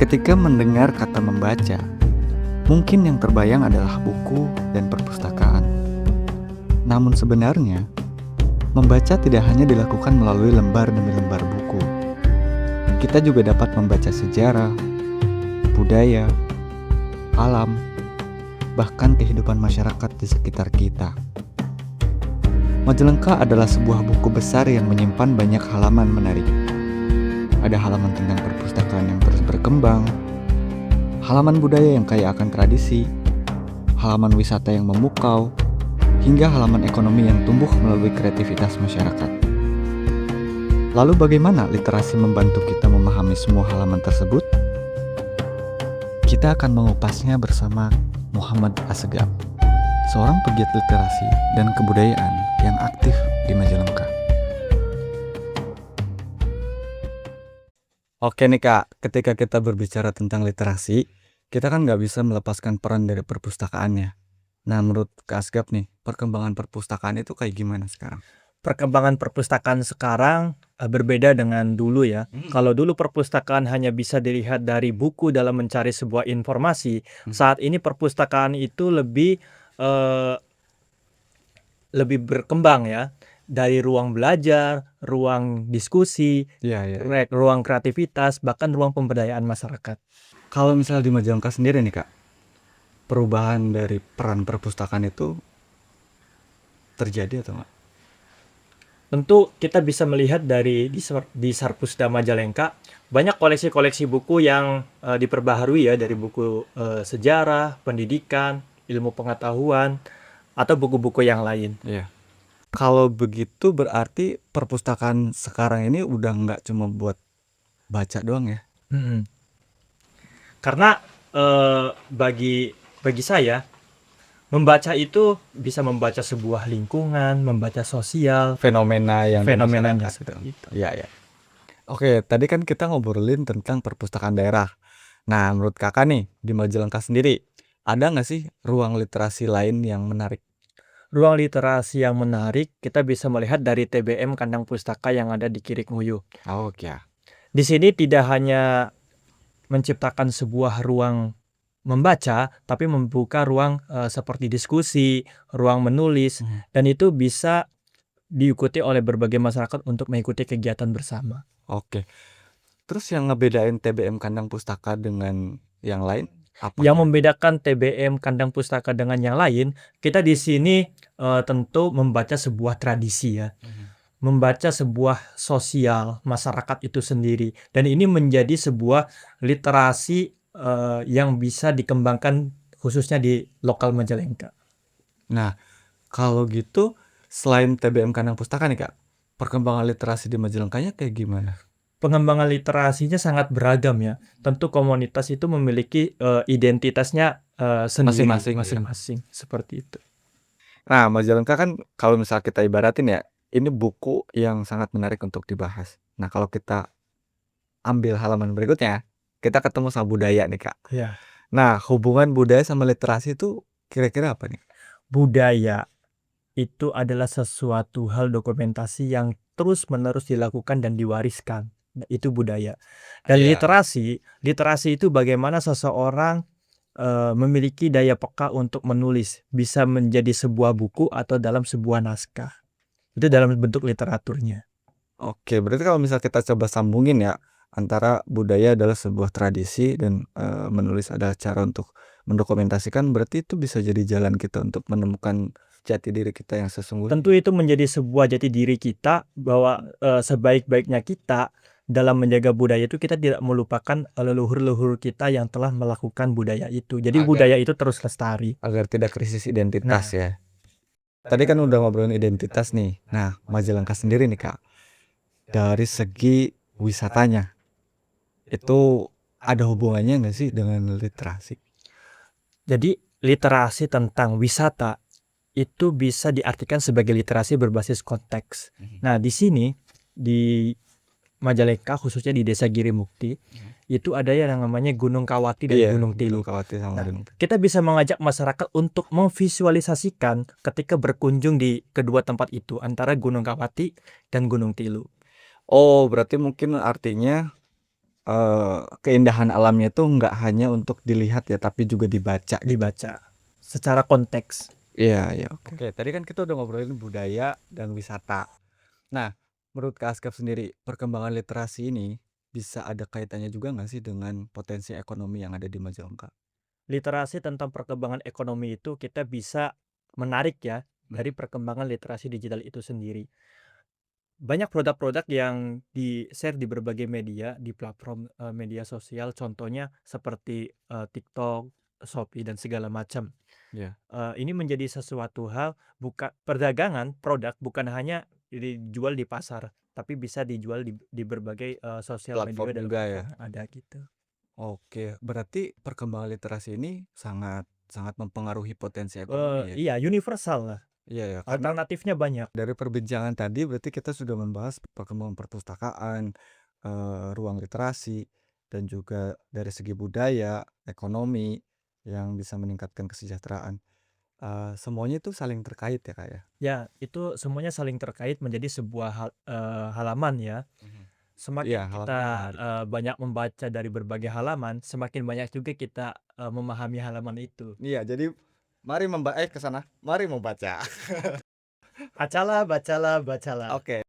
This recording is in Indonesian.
Ketika mendengar kata membaca, mungkin yang terbayang adalah buku dan perpustakaan. Namun sebenarnya, membaca tidak hanya dilakukan melalui lembar demi lembar buku. Kita juga dapat membaca sejarah, budaya, alam, bahkan kehidupan masyarakat di sekitar kita. Majalengka adalah sebuah buku besar yang menyimpan banyak halaman menarik. Ada halaman tentang perpustakaan yang terus berkembang, halaman budaya yang kaya akan tradisi, halaman wisata yang memukau, hingga halaman ekonomi yang tumbuh melalui kreativitas masyarakat. Lalu bagaimana literasi membantu kita memahami semua halaman tersebut? Kita akan mengupasnya bersama Muhammad Assegaf, seorang pegiat literasi dan kebudayaan yang aktif di Majalengka. Oke nih Kak, ketika kita berbicara tentang literasi, kita kan nggak bisa melepaskan peran dari perpustakaannya. Nah, menurut Kak Asgaf nih, perkembangan perpustakaan itu kayak gimana sekarang? Perkembangan perpustakaan sekarang berbeda dengan dulu ya. Kalau dulu perpustakaan hanya bisa dilihat dari buku dalam mencari sebuah informasi, saat ini perpustakaan itu lebih berkembang ya. Dari ruang belajar, ruang diskusi, Iya. ruang kreativitas, bahkan ruang pemberdayaan masyarakat. Kalau misalnya di Majalengka sendiri nih Kak, perubahan dari peran perpustakaan itu terjadi atau enggak? Tentu kita bisa melihat dari di Sarpusda Majalengka banyak koleksi-koleksi buku yang diperbaharui ya, dari buku sejarah, pendidikan, ilmu pengetahuan, atau buku-buku yang lain. Iya. Kalau begitu berarti perpustakaan sekarang ini udah nggak cuma buat baca doang ya? Karena bagi saya membaca itu bisa membaca sebuah lingkungan, membaca sosial, Fenomena yang di fenomenanya masyarakat gitu. seperti itu. Iya. Oke, tadi kan kita ngobrolin tentang perpustakaan daerah. Nah, menurut kakak nih, di Majalengka sendiri, ada nggak sih ruang literasi lain yang menarik? Ruang literasi yang menarik kita bisa melihat dari TBM Kandang Pustaka yang ada di Kirikmuyu. Oh, ya. Di sini tidak hanya menciptakan sebuah ruang membaca, tapi membuka ruang seperti diskusi, ruang menulis, dan itu bisa diikuti oleh berbagai masyarakat untuk mengikuti kegiatan bersama. Oke. Terus yang ngebedain TBM Kandang Pustaka dengan yang lain apa? Yang membedakan TBM Kandang Pustaka dengan yang lain, kita di sini tentu membaca sebuah tradisi ya. Membaca sebuah sosial masyarakat itu sendiri, dan ini menjadi sebuah literasi yang bisa dikembangkan khususnya di lokal Majalengka. Nah, kalau gitu selain TBM Kandang Pustaka nih Kak, perkembangan literasi di Majalengkanya kayak gimana? Pengembangan literasinya sangat beragam ya. Tentu komunitas itu memiliki identitasnya sendiri masing-masing seperti itu. Nah, Majalengka kan kalau misal kita ibaratin ya, ini buku yang sangat menarik untuk dibahas. Nah, kalau kita ambil halaman berikutnya, kita ketemu sama budaya nih Kak. Ya. Nah, hubungan budaya sama literasi itu kira-kira apa nih? Budaya itu adalah sesuatu hal dokumentasi yang terus-menerus dilakukan dan diwariskan. Nah, itu budaya. Dan Iya. literasi itu bagaimana seseorang memiliki daya peka untuk menulis, bisa menjadi sebuah buku atau dalam sebuah naskah. Itu dalam bentuk literaturnya. Oke, berarti kalau misal kita coba sambungin ya, antara budaya adalah sebuah tradisi dan menulis adalah cara untuk mendokumentasikan, berarti itu bisa jadi jalan kita untuk menemukan jati diri kita yang sesungguhnya. Tentu itu menjadi sebuah jati diri kita bahwa sebaik-baiknya kita dalam menjaga budaya itu kita tidak melupakan leluhur-leluhur kita yang telah melakukan budaya itu. Jadi budaya itu terus lestari. Agar tidak krisis identitas Nah, ya. Tadi kan udah ngobrolin identitas nih. Nah, Majalengka sendiri nih Kak, dari segi wisatanya, itu ada hubungannya nggak sih dengan literasi? Jadi literasi tentang wisata itu bisa diartikan sebagai literasi berbasis konteks. Nah, di sini di Majalengka khususnya di Desa Girimukti itu ada yang namanya Gunung Kawati dan Gunung Tilu. Kawati sama Gunung Tilu. Kita bisa mengajak masyarakat untuk memvisualisasikan ketika berkunjung di kedua tempat itu antara Gunung Kawati dan Gunung Tilu. Oh, berarti mungkin artinya keindahan alamnya itu nggak hanya untuk dilihat ya, tapi juga dibaca gitu. Dibaca secara konteks. Iya, iya, oke. Tadi kan kita udah ngobrolin budaya dan wisata. Nah, menurut Kak Askep sendiri, perkembangan literasi ini bisa ada kaitannya juga nggak sih dengan potensi ekonomi yang ada di Majalengka? Literasi tentang perkembangan ekonomi itu kita bisa menarik ya dari perkembangan literasi digital itu sendiri. Banyak produk-produk yang di-share di berbagai media, di platform, media sosial contohnya seperti, TikTok, Shopee, dan segala macam. Iya. Ini menjadi sesuatu hal perdagangan produk bukan hanya dijual di pasar, tapi bisa dijual di berbagai, sosial Platform media dan juga ya. platform yang ada gitu. Oke, berarti perkembangan literasi ini sangat sangat mempengaruhi potensi ekonomi ya? Iya, universal lah, Iya ya, karena alternatifnya banyak. dari perbincangan tadi berarti kita sudah membahas perkembangan perpustakaan, ruang literasi, dan juga dari segi budaya, ekonomi, yang bisa meningkatkan kesejahteraan. Semuanya itu saling terkait ya, Kak, ya? Ya, itu semuanya saling terkait menjadi sebuah halaman ya. Mhm. Iya, Semakin kita, halaman menarik. banyak membaca dari berbagai halaman, semakin banyak juga kita, memahami halaman itu. Iya, jadi mari ke sana, mari membaca. Bacalah, bacalah, bacalah. Oke.